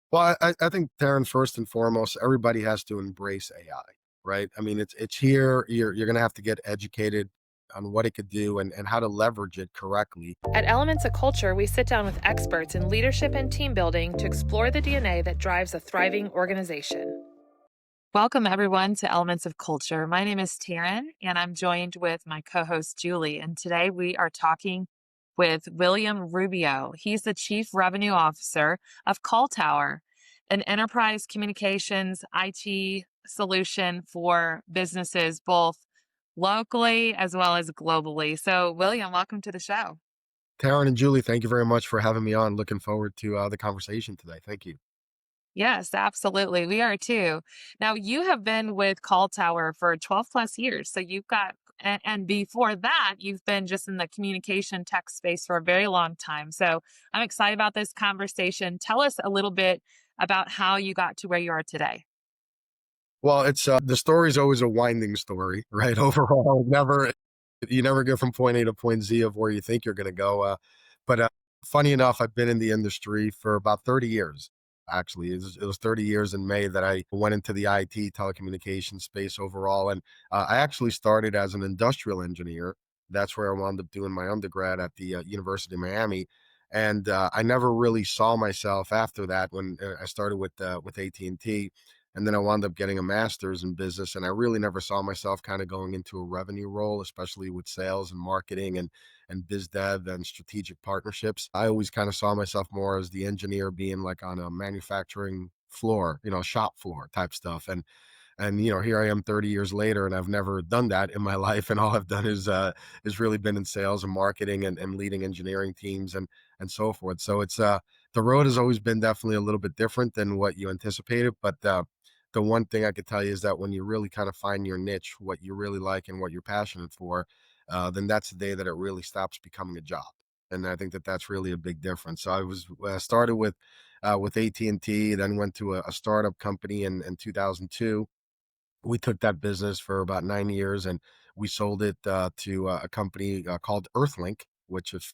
Well, I think, Darren, first and foremost, everybody has to embrace AI, right? I mean, it's here. You're going to have to get educated on what it could do and how to leverage it correctly. At Elements of Culture, we sit down with experts in leadership and team building to explore the DNA that drives a thriving organization. Welcome, everyone, to Elements of Culture. My name is Taryn, and I'm joined with my co host, Julie. And today we are talking with William Rubio. He's the Chief Revenue Officer of CallTower, an enterprise communications IT solution for businesses both locally as well as globally. So, William, welcome to the show. Taryn and Julie, thank you very much for having me on. Looking forward to the conversation today. Thank you. Yes, absolutely. We are too. Now, you have been with Call Tower for 12 plus years. So you've got, and before that, you've been just in the communication tech space for a very long time. So I'm excited about this conversation. Tell us a little bit about how you got to where you are today. Well, it's the story is always a winding story, right? Overall, never you never get from point A to point Z of where you think you're going to go. But funny enough, I've been in the industry for about 30 years. Actually, it was 30 years in May that I went into the IT telecommunications space overall, and I actually started as an industrial engineer. That's where I wound up doing my undergrad at the University of Miami, and I never really saw myself after that when I started with AT&T, and then I wound up getting a master's in business. And I really never saw myself kind of going into a revenue role, especially with sales and marketing and biz dev and strategic partnerships. I always kind of saw myself more as the engineer being like on a manufacturing floor, shop floor type stuff. And here I am 30 years later, and I've never done that in my life. And all I've done is really been in sales and marketing and leading engineering teams and so forth. So it's the road has always been definitely a little bit different than what you anticipated. But the one thing I could tell you is that when you really kind of find your niche, what you really like and what you're passionate for, then that's the day that it really stops becoming a job. And I think that that's really a big difference. So I was started with AT&T, then went to a startup company in 2002. We took that business for about 9 years, and we sold it to a company called Earthlink, which is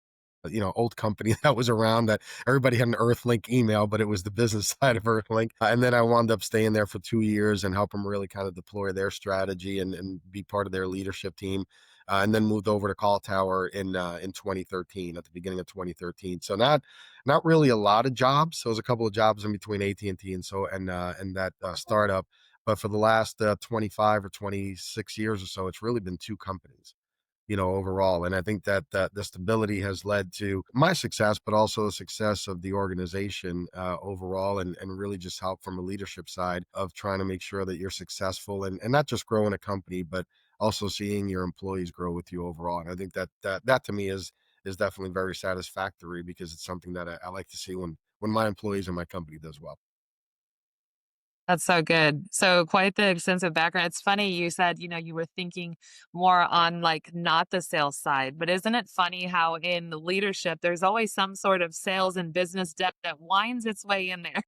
old company that was around, that everybody had an Earthlink email, but it was the business side of Earthlink. And then I wound up staying there for 2 years and help them really kind of deploy their strategy and be part of their leadership team. And then moved over to Call Tower in 2013, at the beginning of 2013. So not really a lot of jobs. So there was a couple of jobs in between AT&T and that startup. But for the last 25 or 26 years or so, it's really been two companies, overall. And I think that the stability has led to my success, but also the success of the organization overall, and really just help from a leadership side of trying to make sure that you're successful and not just growing a company, but also seeing your employees grow with you overall. And I think that to me is definitely very satisfactory, because it's something that I like to see when my employees and my company does well. That's so good. So quite the extensive background. It's funny you said, you were thinking more on like not the sales side, but isn't it funny how in the leadership there's always some sort of sales and business depth that winds its way in there?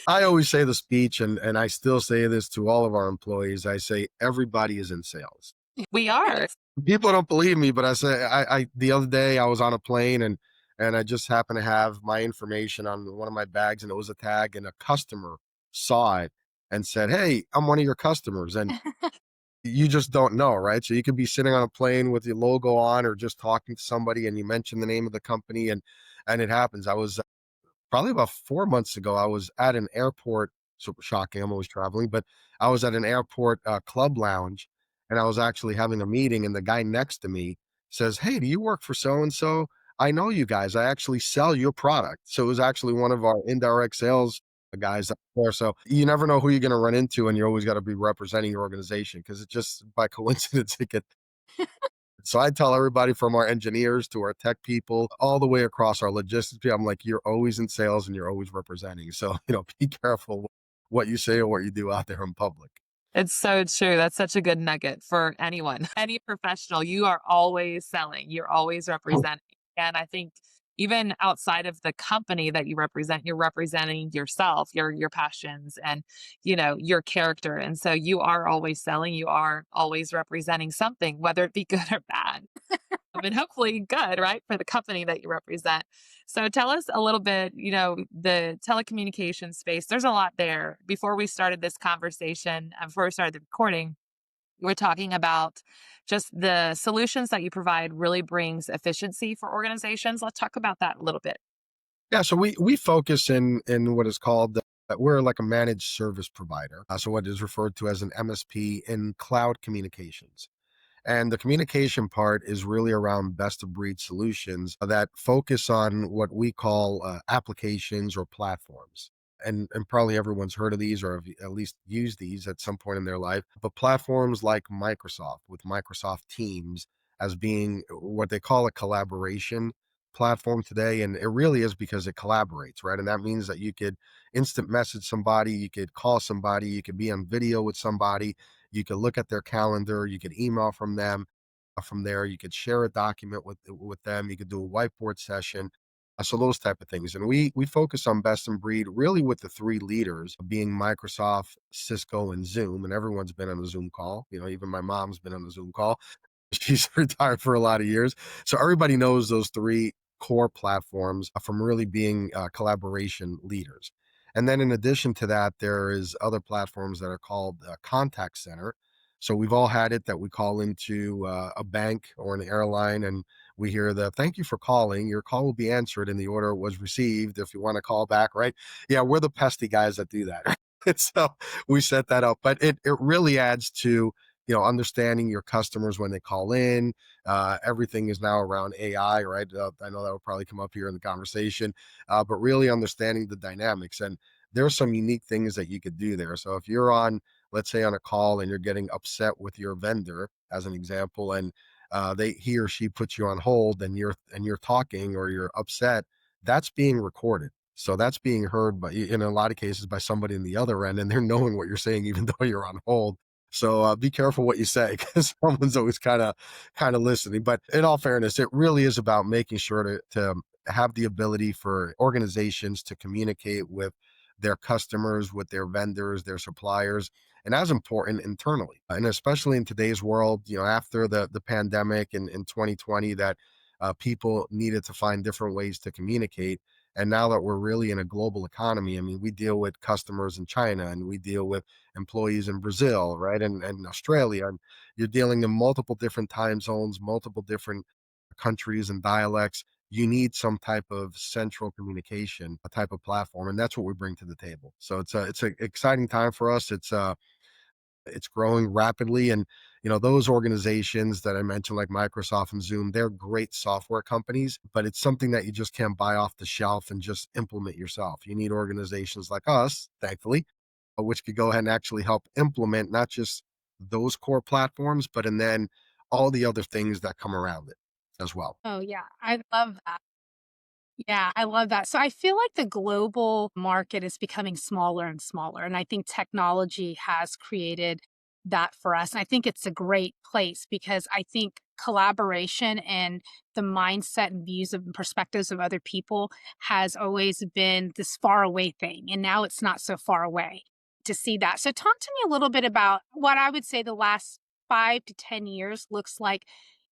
I always say the speech, and I still say this to all of our employees. I say everybody is in sales. We are. People don't believe me, but I say I the other day I was on a plane, and I just happened to have my information on one of my bags, and it was a tag, and a customer saw it and said, "Hey, I'm one of your customers." And you just don't know, right? So you could be sitting on a plane with your logo on, or just talking to somebody, and you mention the name of the company, and it happens. I was probably about 4 months ago, I was at an airport. Super shocking, I'm always traveling, but I was at an airport, club lounge, and I was actually having a meeting, and the guy next to me says, "Hey, do you work for so and so? I know you guys. I actually sell your product." So it was actually one of our indirect sales guys up there. So you never know who you're gonna run into, and you always gotta be representing your organization, because it just by coincidence, it get so I tell everybody from our engineers to our tech people, all the way across our logistics people, I'm like, you're always in sales and you're always representing. So, be careful what you say or what you do out there in public. It's so true. That's such a good nugget for anyone, any professional. You are always selling, you're always representing. And I think even outside of the company that you represent, you're representing yourself, your passions and, your character. And so you are always selling, you are always representing something, whether it be good or bad. And hopefully good, right, for the company that you represent. So tell us a little bit, the telecommunications space. There's a lot there. Before we started this conversation, before we started the recording, we're talking about just the solutions that you provide really brings efficiency for organizations. Let's talk about that a little bit. Yeah, so we focus in what is called we're like a managed service provider. So what is referred to as an MSP in cloud communications. And the communication part is really around best of breed solutions that focus on what we call applications or platforms. And probably everyone's heard of these or have at least used these at some point in their life. But platforms like Microsoft, with Microsoft Teams as being what they call a collaboration platform today. And it really is because it collaborates, right? And that means that you could instant message somebody, you could call somebody, you could be on video with somebody, you could look at their calendar, you could email from them. From there, you could share a document with them. You could do a whiteboard session. So those type of things. And we focus on best in breed, really with the three leaders being Microsoft, Cisco, and Zoom. And everyone's been on a Zoom call. Even my mom's been on a Zoom call. She's retired for a lot of years. So everybody knows those three core platforms from really being collaboration leaders. And then in addition to that, there is other platforms that are called contact center. So we've all had it that we call into a bank or an airline and we hear the thank you for calling. Your call will be answered in the order it was received. If you want to call back, right? Yeah, we're the pesky guys that do that. And so we set that up, but it really adds to understanding your customers when they call in. Everything is now around AI, right? I know that will probably come up here in the conversation, but really understanding the dynamics. And there are some unique things that you could do there. So if you're on, let's say, on a call and you're getting upset with your vendor, as an example, and he or she puts you on hold, and you're talking or you're upset, that's being recorded. So that's being heard by, in a lot of cases, by somebody in the other end, and they're knowing what you're saying, even though you're on hold. So be careful what you say because someone's always kind of listening. But in all fairness, it really is about making sure to have the ability for organizations to communicate with their customers, with their vendors, their suppliers, and as important internally. And especially in today's world, after the pandemic in 2020, that people needed to find different ways to communicate. And now that we're really in a global economy, I mean, we deal with customers in China and we deal with employees in Brazil, right? And Australia. And you're dealing in multiple different time zones, multiple different countries and dialects. You need some type of central communication, a type of platform, and that's what we bring to the table. So it's an exciting time for us. It's growing rapidly, and those organizations that I mentioned, like Microsoft and Zoom, they're great software companies, but it's something that you just can't buy off the shelf and just implement yourself. You need organizations like us, thankfully, which could go ahead and actually help implement not just those core platforms, but and then all the other things that come around it as well. Oh, yeah. I love that. Yeah, I love that. So I feel like the global market is becoming smaller and smaller. And I think technology has created that for us. And I think it's a great place because I think collaboration and the mindset and views and perspectives of other people has always been this far away thing. And now it's not so far away to see that. So talk to me a little bit about what I would say the last 5 to 10 years looks like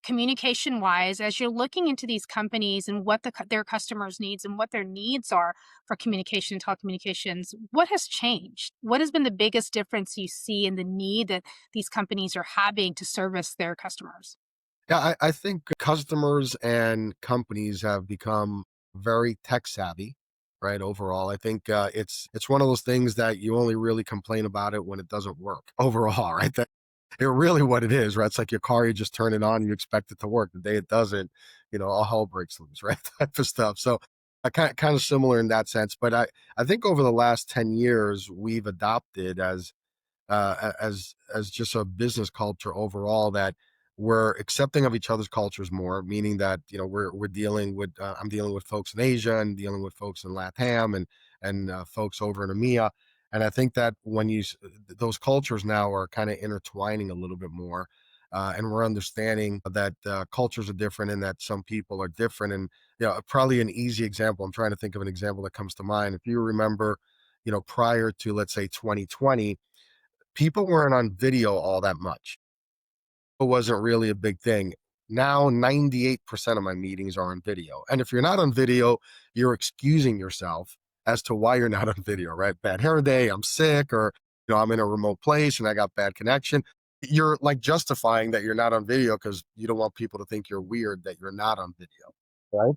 communication wise as you're looking into these companies and what their customers needs and what their needs are for communication and telecommunications. What has changed? What has been the biggest difference you see in the need that these companies are having to service their customers? Yeah, I think customers and companies have become very tech savvy, right? Overall, I think it's one of those things that you only really complain about it when it doesn't work. Overall, right? That it really what it is, right? It's like your car, you just turn it on, and you expect it to work. The day it doesn't, all hell breaks loose, right? Type of stuff. So I kind of similar in that sense. But I think over the last 10 years, we've adopted as just a business culture overall that we're accepting of each other's cultures more, meaning that we're dealing with I'm dealing with folks in Asia and dealing with folks in LATAM and folks over in EMEA, and I think that when those cultures now are kind of intertwining a little bit more. And we're understanding that cultures are different and that some people are different. And probably an easy example. I'm trying to think of an example that comes to mind. If you remember, prior to, let's say, 2020, people weren't on video all that much. It wasn't really a big thing. Now, 98% of my meetings are on video. And if you're not on video, you're excusing yourself as to why you're not on video, right? Bad hair day, I'm sick, or, I'm in a remote place and I got bad connection. You're like justifying that you're not on video because you don't want people to think you're weird that you're not on video. Right.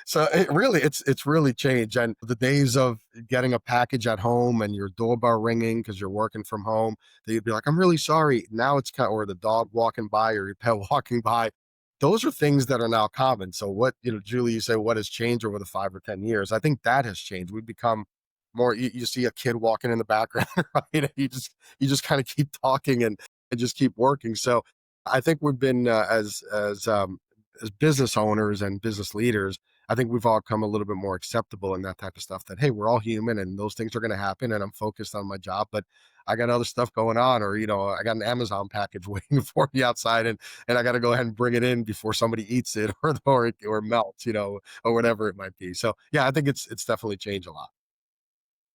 So it's really changed. And the days of getting a package at home and your doorbell ringing because you're working from home, that you'd be like, I'm really sorry. Now it's kind of, or the dog walking by or your pet walking by. Those are things that are now common. So what, Julie, you say what has changed over the 5 or 10 years? I think that has changed. We've become more, you see a kid walking in the background, right? And you just kind of keep talking and just keep working. So I think we've been as business owners and business leaders, I think we've all come a little bit more acceptable in that type of stuff that, hey, we're all human and those things are going to happen. And I'm focused on my job, but I got other stuff going on, or, I got an Amazon package waiting for me outside and I got to go ahead and bring it in before somebody eats it or melts, or whatever it might be. So yeah, I think it's definitely changed a lot.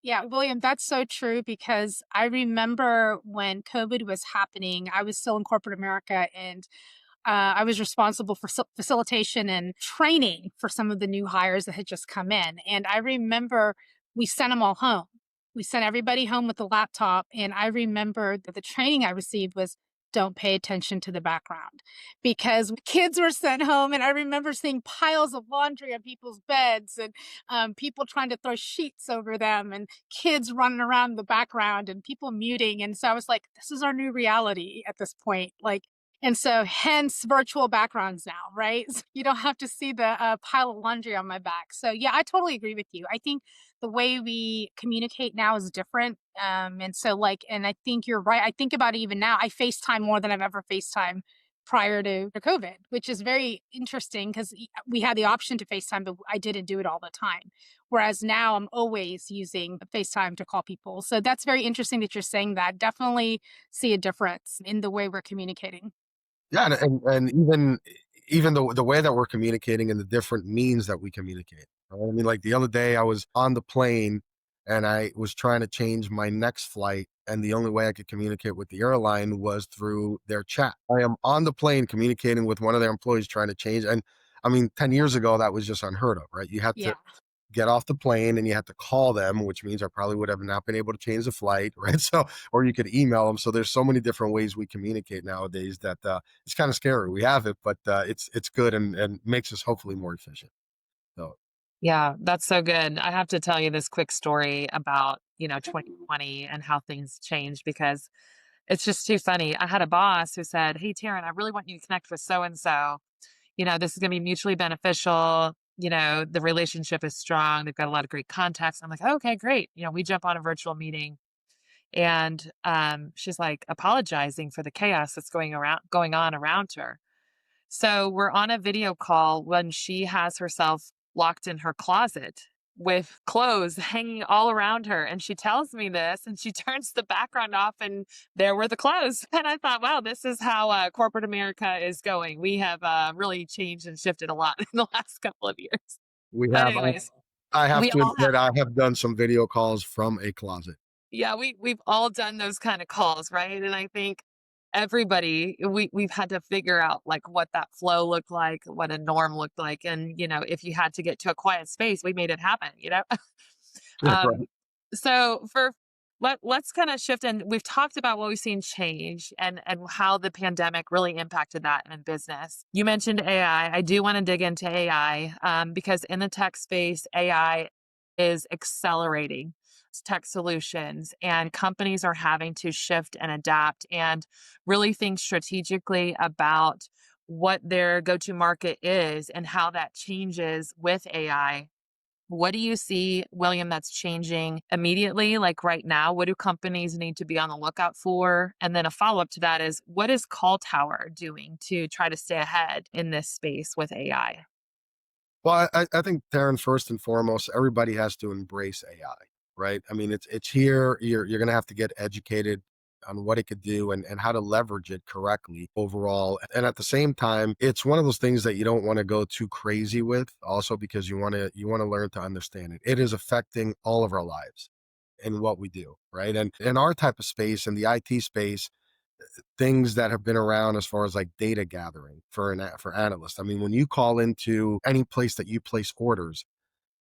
Yeah, William, that's so true because I remember when COVID was happening, I was still in corporate America and I was responsible for facilitation and training for some of the new hires that had just come in. And I remember we sent them all home. We sent everybody home with a laptop. And I remember that the training I received was don't pay attention to the background because kids were sent home. And I remember seeing piles of laundry on people's beds and people trying to throw sheets over them and kids running around in the background and people muting. And so I was like, this is our new reality at this point. Like, and so hence virtual backgrounds now, right? So you don't have to see the pile of laundry on my back. So yeah, I totally agree with you. I think the way we communicate now is different. And so like, and I think you're right. I think about it even now. I FaceTime more than I've ever FaceTime prior to COVID, which is very interesting because we had the option to FaceTime, but I didn't do it all the time. Whereas now I'm always using FaceTime to call people. So that's very interesting that you're saying that. Definitely see a difference in the way we're communicating. Yeah, and even the way that we're communicating and the different means that we communicate. Right? I mean, like the other day, I was on the plane and I was trying to change my next flight, and the only way I could communicate with the airline was through their chat. I am on the plane communicating with one of their employees trying to change, and I mean, 10 years ago, that was just unheard of, right? You had to Yeah. get off the plane and you had to call them, which means I probably would have not been able to change the flight, right? So, or you could email them. So there's so many different ways we communicate nowadays that it's kind of scary. We have it, but it's good and makes us hopefully more efficient. So Yeah, that's so good. I have to tell you this quick story about, 2020 and how things changed because it's just too funny. I had a boss who said, "Hey, Taryn, I really want you to connect with so and so. This is going to be mutually beneficial. The relationship is strong. They've got a lot of great contacts." I'm like, "Okay, great." We jump on a virtual meeting and she's like apologizing for the chaos that's going on around her. So we're on a video call when she has herself locked in her closet with clothes hanging all around her. And she tells me this and she turns the background off and there were the clothes. And I thought, wow, this is how corporate America is going. We have really changed and shifted a lot in the last couple of years. we But have, anyways, I have we to all have admit, I have done some video calls from a closet. Yeah, we've all done those kind of calls, right? And I think everybody we've had to figure out like what that flow looked like, what a norm looked like, and if you had to get to a quiet space, we made it happen. um, Right. so let's kind of shift, and we've talked about what we've seen change and how the pandemic really impacted that in business. You mentioned AI. I do want to dig into AI because in the tech space, AI is accelerating tech solutions, and companies are having to shift and adapt and really think strategically about what their go-to market is and how that changes with AI. What do you see, William, that's changing immediately? Like right now, what do companies need to be on the lookout for? And then a follow up to that is what is CallTower doing to try to stay ahead in this space with AI? Well, I think, Darren, first and foremost, everybody has to embrace AI, right? I mean, it's here. You're going to have to get educated on what it could do and how to leverage it correctly overall. And at the same time, it's one of those things that you don't want to go too crazy with, also because you want to learn to understand it. It is affecting all of our lives in what we do, right? And in our type of space, in the IT space, things that have been around as far as like data gathering for analysts. I mean, when you call into any place that you place orders,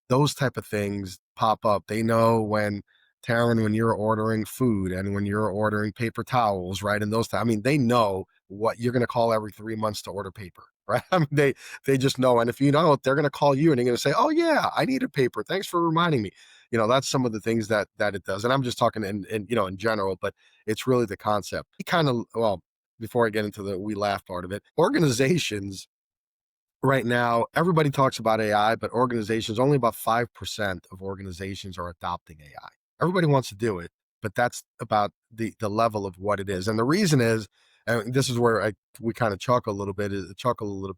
those type of things pop up. They know when Taryn, when you're ordering food and when you're ordering paper towels, right? And I mean, they know what you're going to call every 3 months to order paper, right? I mean, they just know. And if you know it, they're going to call you and they're going to say, "Oh yeah, I needed paper. Thanks for reminding me." That's some of the things that it does. And I'm just talking in general, but it's really the concept. It kind of well, before I get into the we laugh part of it, organizations right now, everybody talks about AI, but organizations, only about 5% of organizations are adopting AI. Everybody wants to do it, but that's about the level of what it is. And the reason is, and this is where we kind of chuckle a little bit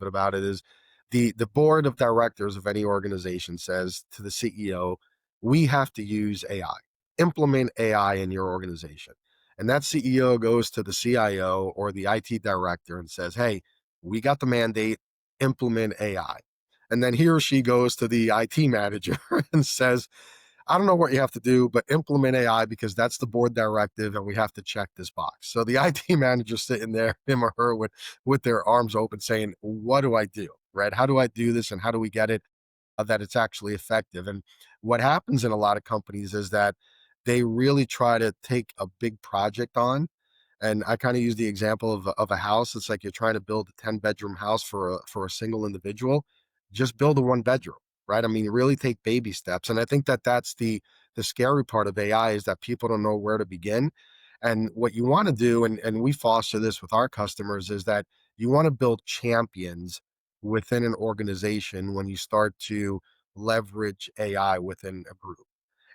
about it, is the board of directors of any organization says to the CEO, we have to use AI, implement AI in your organization. And that CEO goes to the CIO or the IT director and says, hey, we got the mandate, implement AI. And then he or she goes to the IT manager and says, I don't know what you have to do, but implement AI because that's the board directive and we have to check this box. So the IT manager sitting there, him or her, with their arms open saying, what do I do? Right? How do I do this? And how do we get it that it's actually effective? And what happens in a lot of companies is that they really try to take a big project on. And I kind of use the example of a house. It's like you're trying to build a 10-bedroom house for a single individual. Just build a 1 bedroom, right? I mean, really take baby steps. And I think that that's the scary part of AI is that people don't know where to begin. And what you want to do, and we foster this with our customers, is that you want to build champions within an organization when you start to leverage AI within a group.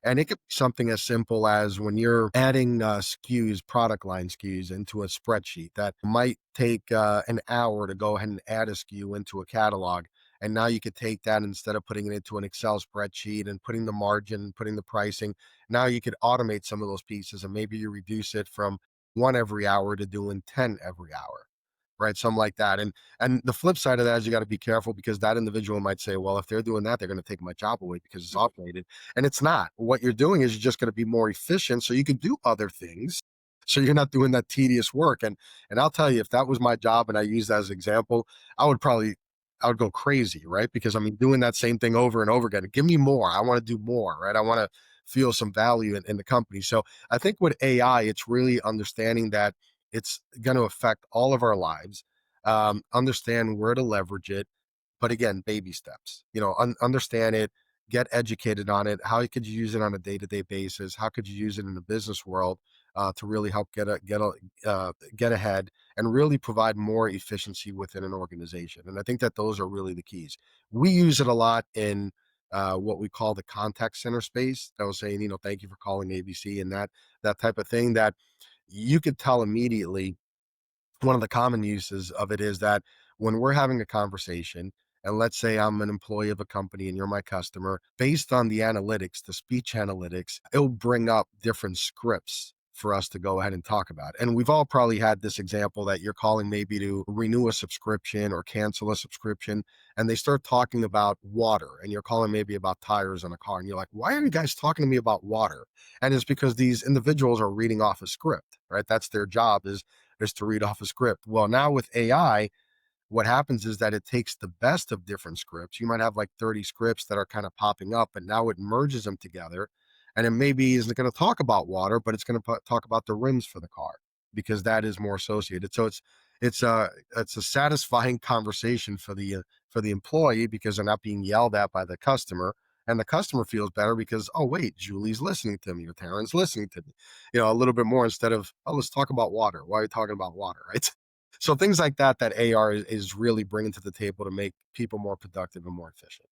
And it could be something as simple as when you're adding SKUs, product line SKUs into a spreadsheet that might take an hour to go ahead and add a SKU into a catalog. And now you could take that instead of putting it into an Excel spreadsheet and putting the margin, putting the pricing. Now you could automate some of those pieces and maybe you reduce it from one every hour to doing 10 every hour. Right, something like that. And the flip side of that is you got to be careful because that individual might say, well, if they're doing that, they're going to take my job away because it's automated. And it's not. What you're doing is you're just going to be more efficient so you can do other things. So you're not doing that tedious work. And I'll tell you, if that was my job and I use that as an example, I would go crazy, right? Because I mean, doing that same thing over and over again. Give me more. I want to do more, right? I want to feel some value in the company. So I think with AI, it's really understanding that it's going to affect all of our lives. Understand where to leverage it, but again, baby steps. Understand it, get educated on it. How could you use it on a day-to-day basis? How could you use it in the business world to really help get ahead and really provide more efficiency within an organization? And I think that those are really the keys. We use it a lot in what we call the contact center space. I was saying, thank you for calling ABC and that type of thing that you could tell immediately. One of the common uses of it is that when we're having a conversation, and let's say I'm an employee of a company and you're my customer, based on the analytics, the speech analytics, it'll bring up different scripts for us to go ahead and talk about. And we've all probably had this example that you're calling maybe to renew a subscription or cancel a subscription, and they start talking about water, and you're calling maybe about tires on a car, and you're like, why are you guys talking to me about water? And it's because these individuals are reading off a script, right? That's their job is to read off a script. Well, now with AI, what happens is that it takes the best of different scripts. You might have like 30 scripts that are kind of popping up, and now it merges them together. And it maybe isn't going to talk about water, but it's going to talk about the rims for the car because that is more associated. So it's a satisfying conversation for the employee because they're not being yelled at by the customer, and the customer feels better because, oh wait, Julie's listening to me or Taryn's listening to me, a little bit more instead of, oh, let's talk about water. Why are you talking about water, right? So things like that AR is really bringing to the table to make people more productive and more efficient.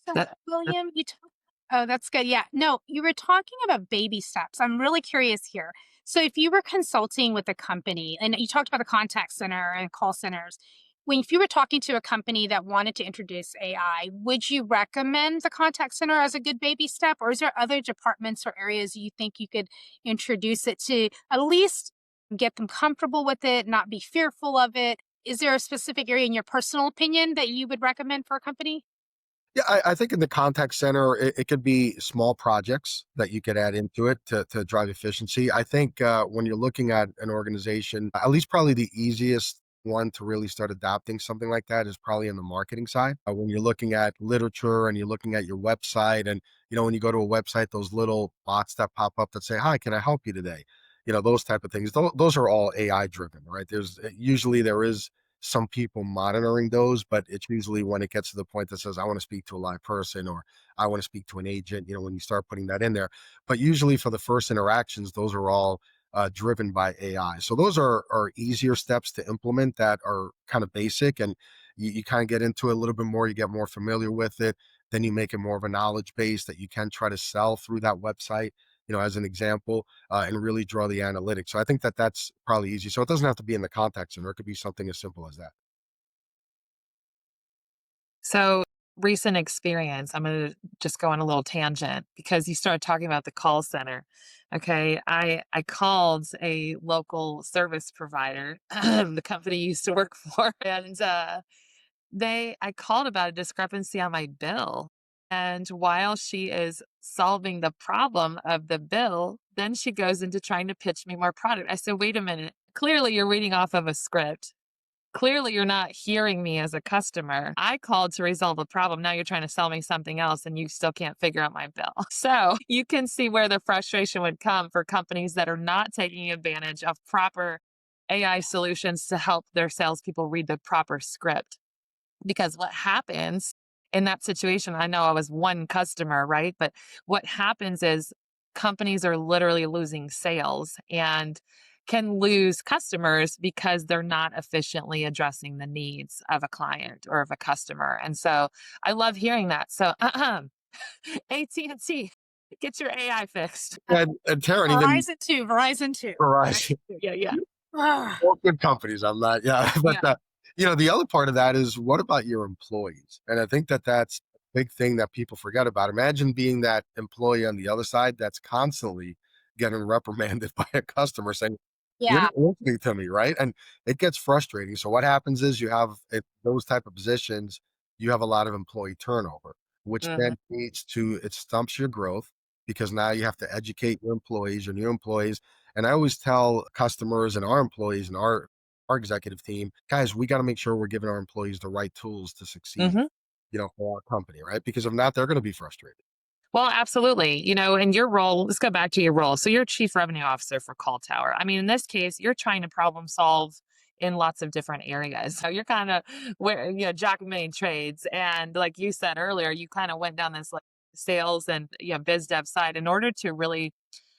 So, That, that William, oh, that's good. Yeah. No, you were talking about baby steps. I'm really curious here. So, if you were consulting with a company and you talked about the contact center and call centers, When if you were talking to a company that wanted to introduce AI, would you recommend the contact center as a good baby step, or is there other departments or areas you think you could introduce it to at least get them comfortable with it, not be fearful of it? Is there a specific area in your personal opinion that you would recommend for a company? Yeah, I think in the contact center, it could be small projects that you could add into it to drive efficiency. I think when you're looking at an organization, at least probably the easiest one to really start adopting something like that is probably in the marketing side. When you're looking at literature and you're looking at your website, and when you go to a website, those little bots that pop up that say, "Hi, can I help you today?" Those type of things. Those are all AI driven, right? Usually there is some people monitoring those, but it's usually when it gets to the point that says, I want to speak to a live person or I want to speak to an agent, when you start putting that in there. But usually for the first interactions, those are all driven by AI. So those are easier steps to implement that are kind of basic, and you kind of get into it a little bit more, you get more familiar with it. Then you make it more of a knowledge base that you can try to sell through that website, as an example, and really draw the analytics. So I think that that's probably easy. So it doesn't have to be in the contact center. It could be something as simple as that. So, recent experience, I'm going to just go on a little tangent because you started talking about the call center. Okay. I called a local service provider, the company I used to work for, and I called about a discrepancy on my bill. And while she is solving the problem of the bill, then she goes into trying to pitch me more product. I said, wait a minute. Clearly, you're reading off of a script. Clearly, you're not hearing me as a customer. I called to resolve a problem. Now you're trying to sell me something else and you still can't figure out my bill. So you can see where the frustration would come for companies that are not taking advantage of proper AI solutions to help their salespeople read the proper script. Because what happens in that situation, I know I was one customer, right? But what happens is companies are literally losing sales and can lose customers because they're not efficiently addressing the needs of a client or of a customer. And so I love hearing that. So AT&T, get your AI fixed. And Taryn, even Verizon too. Verizon too. Verizon, Verizon too. Yeah, yeah. Ah, both good companies. I'm not, yeah. But, yeah. the other part of that is what about your employees? And I think that that's a big thing that people forget about. Imagine being that employee on the other side that's constantly getting reprimanded by a customer saying, "You're Yeah. not listening to me," right? And it gets frustrating. So what happens is you have those type of positions, you have a lot of employee turnover, which Mhm. then leads to it stumps your growth because now you have to educate your employees, your new employees. And I always tell customers and our employees and our executive team, guys, we got to make sure we're giving our employees the right tools to succeed, Mhm. for our company, right? Because if not, they're going to be frustrated. Well, absolutely. In your role, let's go back to your role. So you're chief revenue officer for CallTower. I mean, in this case, you're trying to problem solve in lots of different areas. So you're kind of where, jack of many trades. And like you said earlier, you kind of went down this like sales and biz dev side in order to really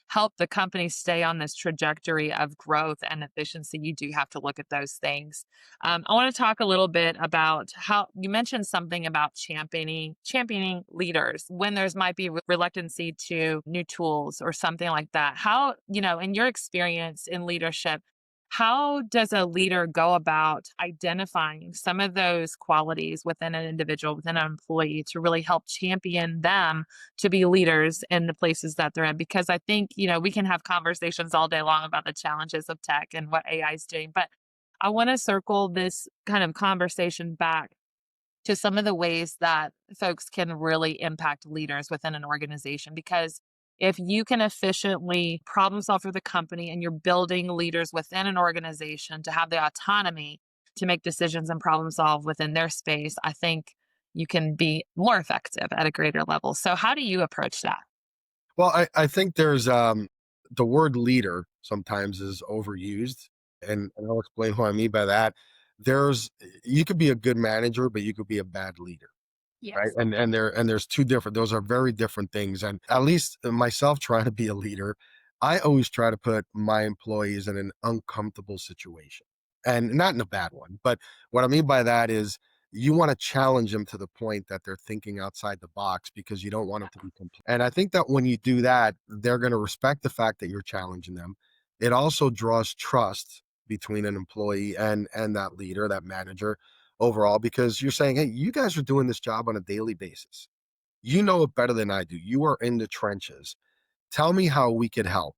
help the company stay on this trajectory of growth and efficiency. You do have to look at those things. I want to talk a little bit about how you mentioned something about championing leaders when there's might be reluctancy to new tools or something like that. How, in your experience in leadership, how does a leader go about identifying some of those qualities within an individual, within an employee, to really help champion them to be leaders in the places that they're in? Because I think, we can have conversations all day long about the challenges of tech and what AI is doing, but I want to circle this kind of conversation back to some of the ways that folks can really impact leaders within an organization. Because if you can efficiently problem solve for the company and you're building leaders within an organization to have the autonomy to make decisions and problem solve within their space, I think you can be more effective at a greater level. So, how do you approach that? Well, I think there's the word leader sometimes is overused, and I'll explain what I mean by that. There's You could be a good manager, but you could be a bad leader. Right, Yes. and there's 2 different those are very different things, and at least myself trying to be a leader, I always try to put my employees in an uncomfortable situation, and not in a bad one, but what I mean by that is you wanna challenge them to the point that they're thinking outside the box because you don't want them to be compl and I think that when you do that, they're gonna respect the fact that you're challenging them. It also draws trust between an employee and that leader, that manager, overall, because you're saying, hey, you guys are doing this job on a daily basis. You know it better than I do. You are in the trenches. Tell me how we could help,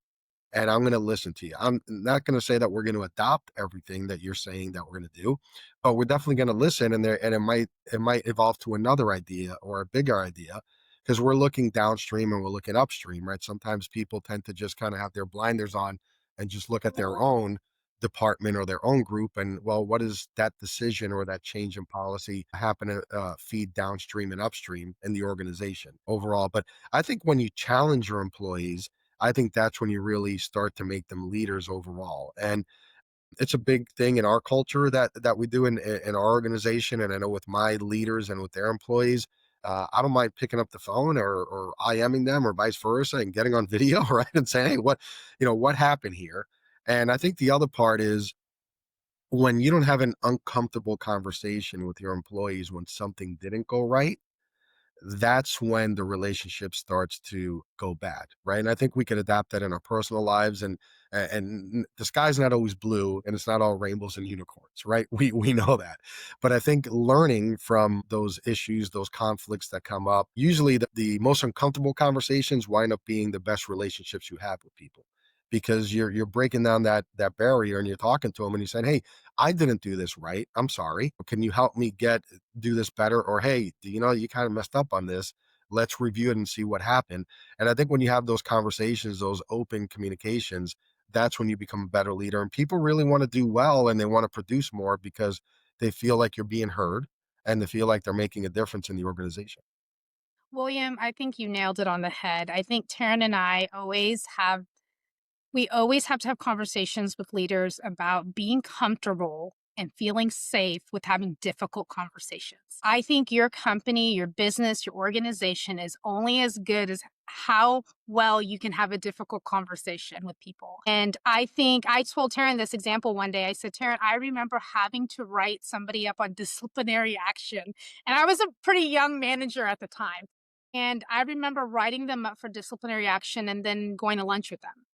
and I'm going to listen to you. I'm not going to say that we're going to adopt everything that you're saying that we're going to do, but we're definitely going to listen. And it might evolve to another idea or a bigger idea, because we're looking downstream and we're looking upstream, right? Sometimes people tend to just kind of have their blinders on and just look at their own department or their own group, and well, what does that decision or that change in policy happen to feed downstream and upstream in the organization overall. But I think when you challenge your employees, I think that's when you really start to make them leaders overall. And it's a big thing in our culture that we do in our organization. And I know with my leaders and with their employees, I don't mind picking up the phone or IMing them or vice versa and getting on video, right? And saying, hey, what happened here? And I think the other part is when you don't have an uncomfortable conversation with your employees when something didn't go right, that's when the relationship starts to go bad, right? And I think we can adapt that in our personal lives. And the sky's not always blue, and it's not all rainbows and unicorns, right? We know that, but I think learning from those issues, those conflicts that come up, usually the most uncomfortable conversations wind up being the best relationships you have with people, because you're breaking down that barrier and you're talking to them and you said, hey, I didn't do this right. I'm sorry. Can you help me do this better? Or, hey, you kind of messed up on this. Let's review it and see what happened. And I think when you have those conversations, those open communications, that's when you become a better leader. And people really want to do well and they want to produce more because they feel like you're being heard and they feel like they're making a difference in the organization. William, I think you nailed it on the head. I think Taryn and I we always have to have conversations with leaders about being comfortable and feeling safe with having difficult conversations. I think your company, your business, your organization is only as good as how well you can have a difficult conversation with people. And I think I told Taryn this example one day. I said, Taryn, I remember having to write somebody up on disciplinary action. And I was a pretty young manager at the time. And I remember writing them up for disciplinary action and then going to lunch with them.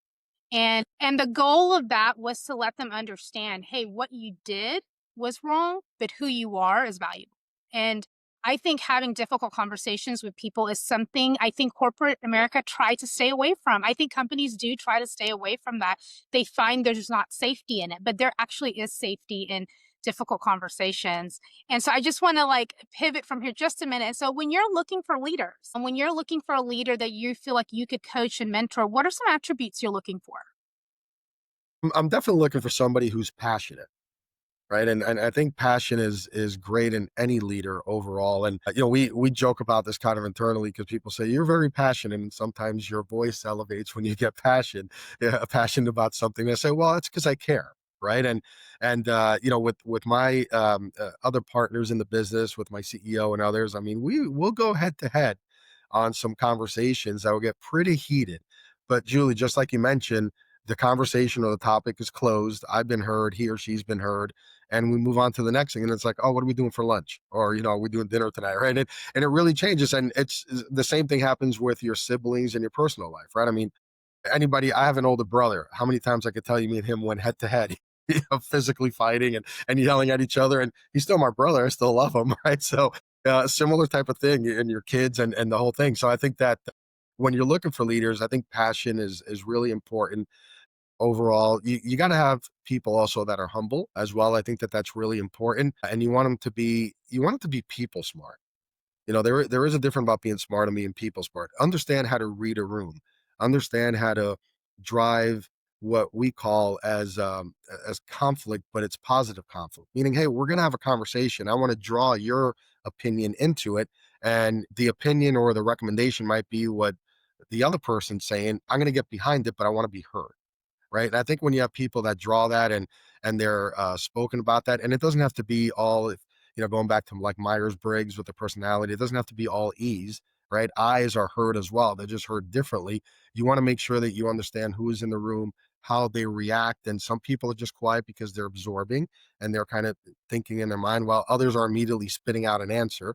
And the goal of that was to let them understand, hey, what you did was wrong, but who you are is valuable. And I think having difficult conversations with people is something I think corporate America try to stay away from. I think companies do try to stay away from that. They find there's not safety in it, but there actually is safety in difficult conversations. And so I just want to like pivot from here just a minute. So when you're looking for leaders, and when you're looking for a leader that you feel like you could coach and mentor, what are some attributes you're looking for? I'm definitely looking for somebody who's passionate. Right. And I think passion is great in any leader overall. And we joke about this kind of internally because people say you're very passionate, and sometimes your voice elevates when you get passionate about something. They say, well, it's because I care. Right. And with my other partners in the business, with my CEO and others, I mean, we'll go head to head on some conversations that will get pretty heated. But Julie, just like you mentioned, the conversation or the topic is closed. I've been heard, he or she's been heard, and we move on to the next thing. And it's like, oh, what are we doing for lunch? Or, are we doing dinner tonight? Right. And it really changes. And it's the same thing happens with your siblings and your personal life, right? I mean, I have an older brother. How many times I could tell you me and him went head to head, physically fighting and yelling at each other. And he's still my brother. I still love him. Right. So, similar type of thing in your kids and the whole thing. So I think that when you're looking for leaders, I think passion is really important overall. You got to have people also that are humble as well. I think that that's really important. And you want them to be people smart. There is a difference about being smart and being people smart. Understand how to read a room. Understand how to drive what we call as conflict, but it's positive conflict. Meaning, hey, we're gonna have a conversation. I want to draw your opinion into it, and the opinion or the recommendation might be what the other person's saying. I'm gonna get behind it, but I want to be heard, right? And I think when you have people that draw that and they're spoken about that, and it doesn't have to be all, going back to like Myers Briggs with the personality, it doesn't have to be all E's, right? I's are heard as well. They're just heard differently. You want to make sure that you understand who is in the room, how they react. And some people are just quiet because they're absorbing and they're kind of thinking in their mind, while others are immediately spitting out an answer,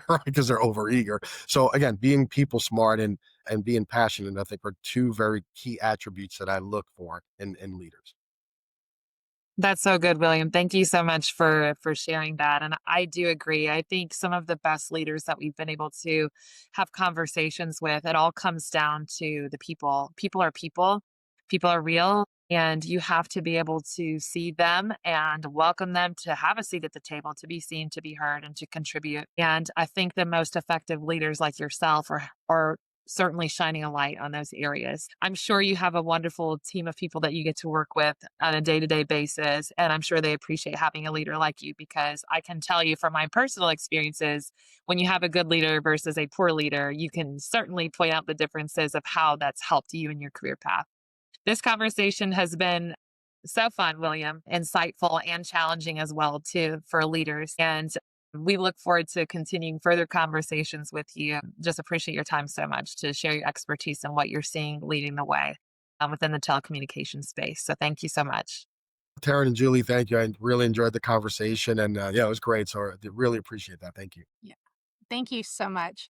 right? Because they're overeager. So again, being people smart and being passionate, I think, are two very key attributes that I look for in leaders. That's so good, William. Thank you so much for sharing that. And I do agree. I think some of the best leaders that we've been able to have conversations with, it all comes down to the people. People are people. People are real. And you have to be able to see them and welcome them to have a seat at the table, to be seen, to be heard, and to contribute. And I think the most effective leaders like yourself are certainly shining a light on those areas. I'm sure you have a wonderful team of people that you get to work with on a day to day basis. And I'm sure they appreciate having a leader like you because I can tell you from my personal experiences, when you have a good leader versus a poor leader, you can certainly point out the differences of how that's helped you in your career path. This conversation has been so fun, William, insightful and challenging as well too for leaders. And we look forward to continuing further conversations with you. Just appreciate your time so much to share your expertise and what you're seeing leading the way within the telecommunications space. So thank you so much. Taryn and Julie, thank you. I really enjoyed the conversation, and yeah, it was great. So I really appreciate that. Thank you. Yeah. Thank you so much.